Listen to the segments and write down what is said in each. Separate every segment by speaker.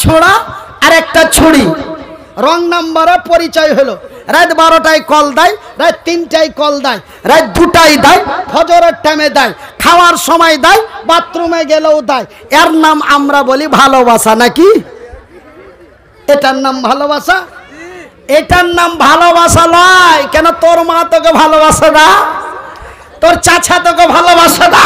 Speaker 1: ছোড়া আর একটা ছুরি। রং নাম্বারে পরিচয় হলো। রাত 12টায় কল দেয়, রাত 3টায় কল দেয়, রাত 2টায় দেয়, ফজরের টাইমে দেয়, খাওয়ার সময় দেয়, বাথরুমে গেলেও দেয়। এর নাম আমরা বলি ভালোবাসা নাকি? এটার নাম ভালোবাসা? এটার নাম ভালোবাসা নয়। কেন? তোর মা তোকে ভালোবাসে না, তোর চাচা তোকে ভালোবাসে না,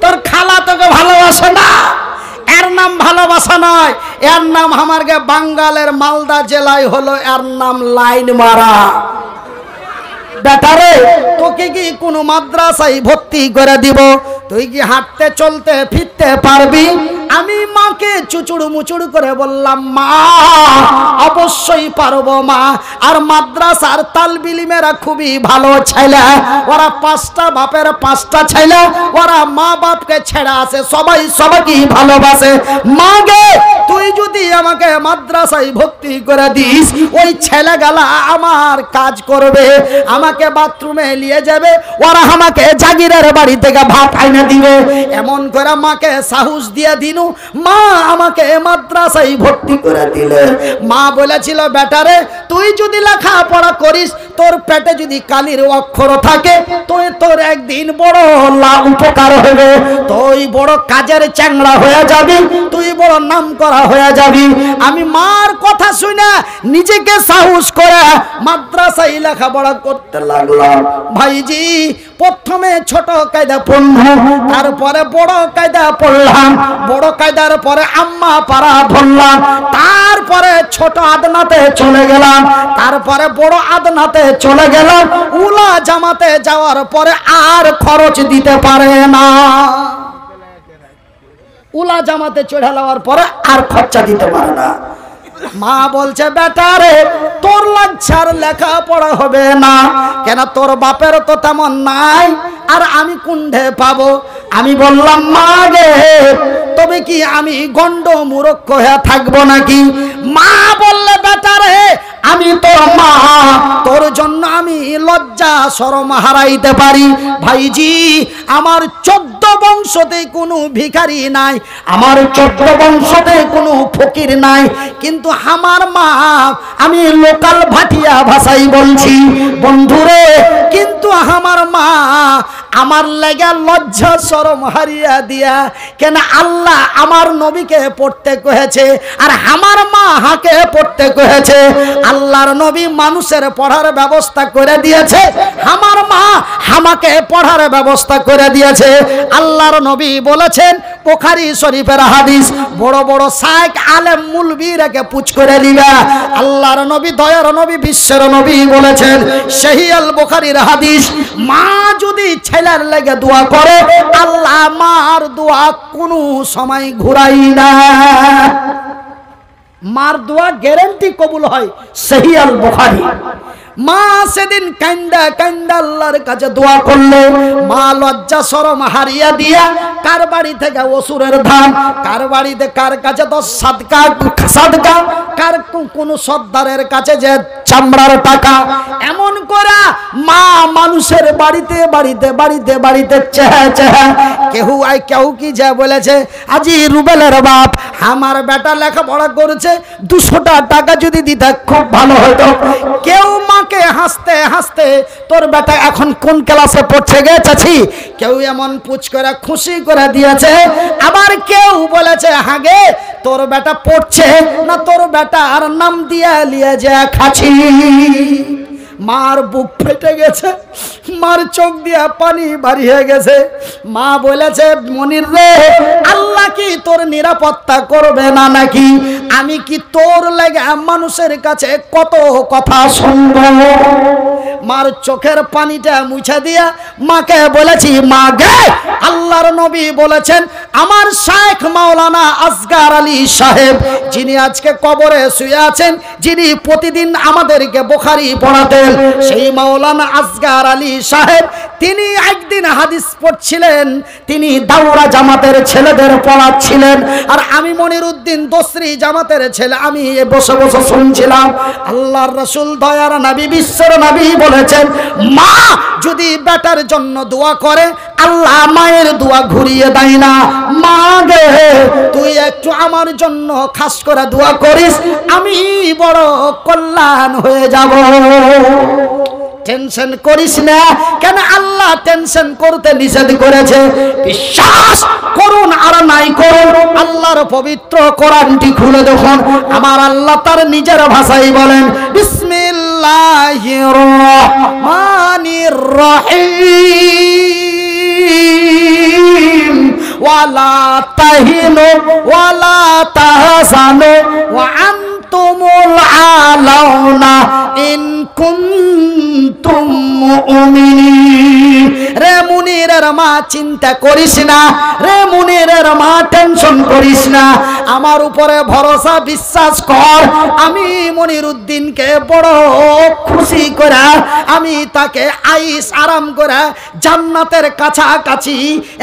Speaker 1: তোর খালা তোকে ভালোবাসে না। এর নাম ভালোবাসা নয়, এর নাম আমার বাঙ্গালের মালদা জেলায় হলো এর নাম লাইন মারা। বেটারে তোকে কি কোনো মাদ্রাসায় ভর্তি করে দিব? তুই কি হাঁটতে চলতে ফিরতে পারবি? আমি মাকে চুচুড় মুচুড় করে বললাম, মা অবশ্যই পারবো মা। আর মাদ্রাসার তালবিলিমেরা খুবই ভালো ছেলে, ওরা 5টা বাপের 5টা ছেলে, ওরা মা বাপকে ছেড়ে আসে, সবাই সবাইকে ভালোবাসে। মা গে তুই যদি আমাকে মাদ্রাসায় ভর্তি করে দিস, ওই ছেলেগুলা আমার কাজ করবে, আমাকে বাথরুমে নিয়ে যাবে, ওরা আমাকে জাগিরের বাড়ি থেকে ভাত আইনে দিবে। এমন করে মাকে সাহস দিয়ে দিনু, মা আমাকে মাদ্রাসায় ভর্তি করে দিলে। মা বলেছিল, বেটারে তুই যদি লেখাপড়া করিস, তোর পেটে যদি কালির অক্ষর থাকে, তুই তোর একদিন বড় উপকার হবে, তুই বড় কাজের চ্যাংড়া হয়ে যাবি, তুই বড় নাম করা হয়ে যাবি। আমি মার কথা শুনে নিজেকে সাহস করে মাদ্রাসায় লেখাপড়া করতে লাগলাম। ভাইজি প্রথমে ছোট কায়দা পড়লাম, তারপরে বড় কায়দা পড়লাম, বড় কায়দার পরে আম্মা পাড়া ধরলাম, তারপরে ছোট আদনাতে চলে গেলাম, তারপরে বড় আদনাতে চলে গেলাম। উলা জামাতে যাওয়ার পরে আর খরচ দিতে পারে না। উলা জামাতে চড়ে যাওয়ার পরে আর খরচা দিতে পারে না। মা বলছে, বেটারে তোর লজ্জার লেখাপড়া হবে না। কেন? তোর বাপের তো তেমন নাই, আর আমি কুণ্ঠে পাবো। আমি বললাম, মা গে তবে কি আমি গন্ড মূর্খ হয়ে থাকবো নাকি? মা বললে, বেটারে আমি তোর মা, তোর জন্য আমি লজ্জা শরম হারাইতে পারি। ভাইজি আমার 14 বংশতে কোনো ভিখারি নাই, আমার 14 বংশতে কোনো ফকির নাই, কিন্তু আমার মা, আমি লোকাল ভাটিয়া ভাষাই বলছি বন্ধুরে, কিন্তু আমার মা আমার লাগা লজ্জা শরম হারিয়া দিয়া। কেন? আল্লাহ আমার নবীকে পড়তে কহেছে, আর আমার মা হাকে পড়তে কহেছে। আল্লাহর নবী মানুষের পড়ার ব্যবস্থা করে দিয়েছে, আমার মা আমাকে পড়ার ব্যবস্থা করে দিয়েছে। আল্লাহর নবী বলেছেন, বুখারী শরীফের হাদিস, বড় বড় শাইখ আলেম মুলবিরাকে পুছ করে দিবা। আল্লাহর নবী, দয়ার নবী, বিশ্বের নবী বলেছেন, সহিহ আল বুখারীর হাদিস, মা যদি ছেলের লেগে দোয়া করে, আল্লাহ মার দোয়া কোনো সময় ঘুরাই না। মার দোয়া গ্যারান্টি কবুল হয়। সহিহ আল বুখারী। মা সেদিন কান্দা কান্দা আল্লাহর কাছে দোয়া করলো। মা লজ্জা শরম হারিয়া দিয়া কার বাড়ি থেকে অসুরের ধান, কার বাড়িতে কার কাছে তো সাদকা, কার কোন সর্দারের কাছে যে চামড়ার টাকা, এমন করে মা মানুষের বাড়িতে বাড়িতে বাড়িতে বাড়িতে চেহা চেহা। কেউ কি যা বলেছে, আজি রুবেলের বাপ আমার বেটা লেখাপড়া করেছে, 200টা টাকা যদি দিতে খুব ভালো হতো। কেউ মাকে হাসতে হাসতে, তোর বেটা এখন কোন ক্লাসে পড়ছে গে চাচি, কেউ এমন পুচ করে খুশি করে দিয়েছে। আবার কেউ বলেছে, হাগে তোর বেটা পড়ছে না, তোর বেটা আর নাম দিয়া লিয়ে যা খাচ্ছি। মার বুক ফেটে গেছে, মার চোখ দিয়া পানি বাড়িয়ে গেছে। মা বলেছে, মনির রে, আল্লাহ কি তোর নিরাপত্তা করবে না নাকি? আমি কি তোর লাগে মানুষের কাছে কত কথা শুনব? মার চোখের পানিটা মুছে দিয়া মাকে বলেছি, মা গে আল্লাহর নবী বলেছেন, আমার শাইখ মাওলানা আসগার আলী সাহেব, যিনি আজকে কবরে শুয়ে আছেন, যিনি প্রতিদিন আমাদেরকে বুখারী পড়াতেন, সেই মাওলানা আসগার আলী সাহেব, তিনি একদিন হাদিস পড়ছিলেন, তিনি দাওরা জামাতের ছেলেদের পড়াচ্ছিলেন, আর আমি মনির উদ্দিন দোসরি জামাতের ছেলে, আমি বসে বসে শুনছিলাম। আল্লাহর রাসূল, দয়ার নবী, বিশ্বের নবী বলেছেন মা যদি বেটার জন্য দোয়া করে আল্লাহ মায়ের দোয়া ঘুরিয়ে দেয় না। মা গে তুই একটু আমার জন্য খাস করে দোয়া করিস, আমি বড় কল্যাণ হয়ে যাব। টেনশন করিস না, কেন আল্লাহ টেনশন করতে নিষেধ করেছে। বিশ্বাস করুন আর নাই করুন, আল্লাহর পবিত্র কোরআনটি খুলে দেখুন, আমার আল্লাহ তার নিজের ভাষায় বলেন বিসমিল্লাহির রহমানির রহিম ওয়ালা তাহিনু ওয়ালা তাহজানু ওয়া আনতুমুল আলাউনা ইন কুনতুম মুমিনিন। রে মুনিরের মা চিন্তা করিস না, রে মুনিরের মা টেনশন করিস না, আমার উপরে ভরসা বিশ্বাস কর। আমি মনিরউদ্দিনকে বড় খুশি করে, আমি তাকে আইস আরাম করে জান্নাতের কাছাকাছি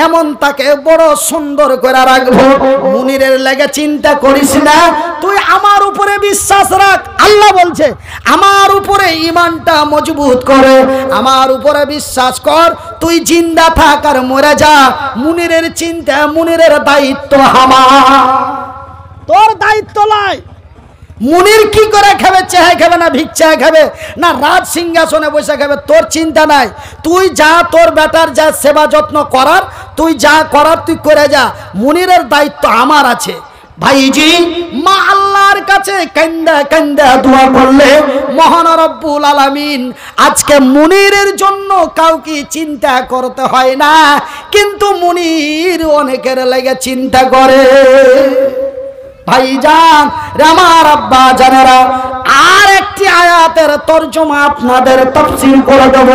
Speaker 1: এমন তাকে বড় সুন্দর করে রাখবো। মুনিরের লেগে চিন্তা করিস না, তুই আমার উপরে বিশ্বাস রাখ। আল্লাহ বলছে আমার উপরে ঈমানটা মজবুত করে, আমার উপরে বিশ্বাস কর, তুই জিন্দা থাক আর মরে যা। মুনিরের চিন্তা, মুনিরের দায়িত্ব আমার, তোর দায়িত্ব নয়। মুনির কি করে খাবে? চেহারা খাবে না ভিক্ষা খাবে না রাজ সিংহাসনে বসে খাবে, তোর চিন্তা নাই। তুই যা, তোর বেটার যা সেবা যত্ন করার তুই যা করার তুই করে যা। মুনিরের দায়িত্ব আমার আছে। ভাইজি, মা আল্লাহর কাছে কান্দা কান্দা দোয়া করলে মহান রব্বুল আলামিন আজকে মুনিরের জন্য কাউকে চিন্তা করতে হয় না, কিন্তু মুনির অনেকের লাগে চিন্তা করে। ভাইজান, আমার আব্বা জানেরা, আর একটি আয়াতের তরজমা আপনাদের তাফসীর করে দেব।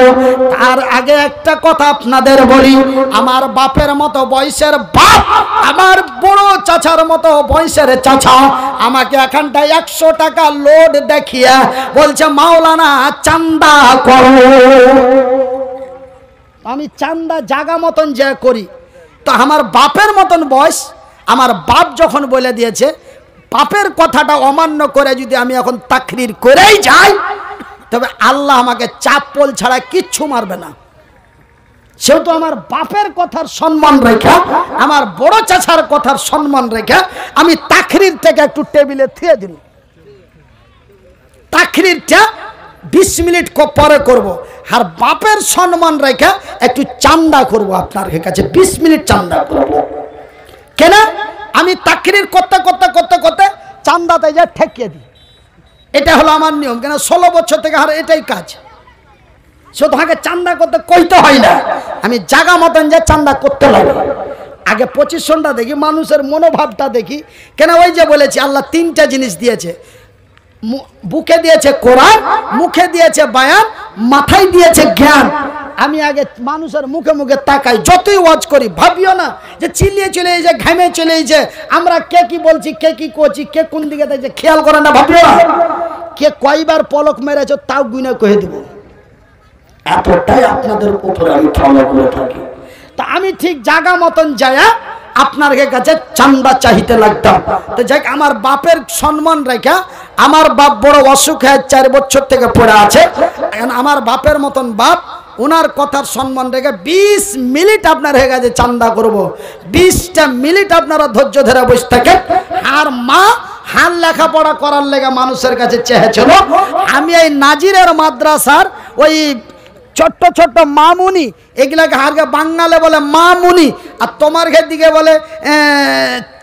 Speaker 1: তার আগে একটা কথা আপনাদের বলি, আমার বাপের মতো বয়সের বাপ, আমার বড় চাচার মতো বয়সের চাচা আমাকে এখানটা 100 টাকা লোড দেখিয়ে বলছে মাওলানা চান্দা করো। আমি চান্দা জাগা মতন যা করি, তো আমার বাপের মতন বয়স, আমার বাপ যখন বলে দিয়েছে, বাপের কথাটা অমান্য করে যদি আমি এখন তাকরির করেই যাই, তবে আল্লাহ আমাকে চাপ্পল ছাড়া কিচ্ছু মারবে না। সেহেতু আমার বাপের কথার সম্মান রেখে, আমার বড় চাচার কথার সম্মান রেখে আমি তাকরির থেকে একটু টেবিলে থিয়ে দিল। তাকরিরটা 20 মিনিট পরে করব, আর বাপের সম্মান রেখে একটু চান্দা করব আপনার কাছে, 20 মিনিট চান্দা করব। কেন? আমি তাকরির করতে করতে করতে করতে চান্দাতে যা ঠেকিয়ে দিই, এটা হলো আমার নিয়ম। কেন 16 বছর থেকে আর এটাই কাজ। সে তোমাকে চান্দা করতে কইতে হয় না, আমি জাগা মতন যে চান্দা করতে লাগে। আগে পজিশনটা দেখি, মানুষের মনোভাবটা দেখি। কেন? ওই যে বলেছি আল্লাহ 3টা জিনিস দিয়েছে, বুকে দিয়েছে কোরআন, মুখে দিয়েছে বায়ান, মাথায় দিয়েছে জ্ঞান। আমি আগে মানুষের মুখে মুখে তাকাই, যতই ওয়াজ করি ভাবিও না যে চিল্লিয়ে চলে যে ঘামে চলে যে আমরা কে কি বলছি, কে কি করছি, কে কোন দিকে দেখছে খেয়াল করে না, ভাবিও না। কে কয়বার পলক মেরেছ তাও গুনে কহে দেব, এতটাই আপনাদের উপরে আমি ফলো করে থাকি। তা আমি ঠিক জায়গা মতন যায় আপনার কাছে চান্দা চাইতে লাগতাম। তো যাই, আমার বাপের সম্মান রেখা, আমার বাপ বড় অসুখ হয়ে 4 বছর থেকে পড়ে আছে, আমার বাপের মতন বাপ, ওনার কথার সম্মান রেখে 20 মিনিট আপনার হয়ে গেছে চান্দা করব। 20টা মিনিট আপনারা ধৈর্য ধরে বসে থাকেন। আর মা হাল লেখাপড়া করার লেগে মানুষের কাছে চেয়েছিল। আমি এই নাজিরের মাদ্রাসার ওই ছোট্ট ছোট্ট মামুনি, এগুলাকে হারকে বাঙালে বলে মামুনি, আর তোমার দিকে বলে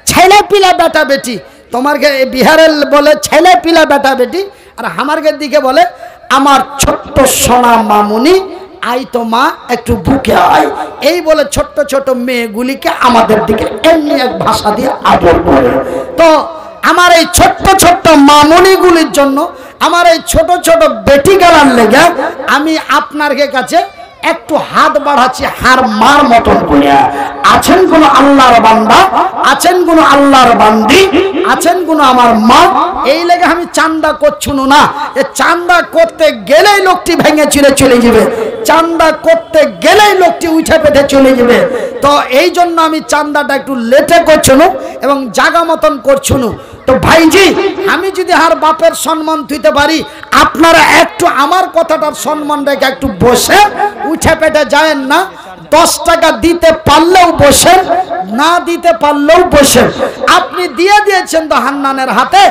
Speaker 1: ছেলে পিলা বেটা বেটি, তোমার বিহারের বলে ছেলে পিলা বেটা বেটি, আর আমার দিকে বলে আমার ছোট্ট সোনা মামুনি, আই তো মা একটু বুকে আয়। এই বলে ছোট্ট ছোট মেয়েগুলিকে আমাদের দিকে এমনি এক ভাষা দিয়ে আদর করে। তো আমার এই ছোট্ট ছোট্ট মামুনিগুলির জন্য, আমার এই ছোট ছোট বেটি গেলার লেগে আমি আপনার কাছে একটু হাত বাড়াচ্ছি, হার মার মতন করিয়া। আছেন কোন আল্লাহর বান্দা, আছেন কোন আল্লাহর বান্দি, আছেন কোন আমার মা, এই লেগে আমি চান্দা করছুন না। এ চান্দা করতে গেলেই লোকটি ভেঙে চিরে চলে যাবে, চান্দা করতে গেলেই লোকটি উঠে পেটে চলে যাবে। তো এই জন্য আমি চান্দাটা একটু লেটে করছুন এবং জাগা মতন করছুন। তো ভাইজি, আমি যদি আর বাপের সম্মান দিতে পারি, আপনারা একটু আমার কথাটার সম্মান রেখে একটু বসে উঠে পেটে যায়েন না। 10 টাকা দিতে পারলেও বসেন, না দিতে পারলেও বসেন। আপনি দিয়ে দিয়েছেন তো হান্নানের হাতে,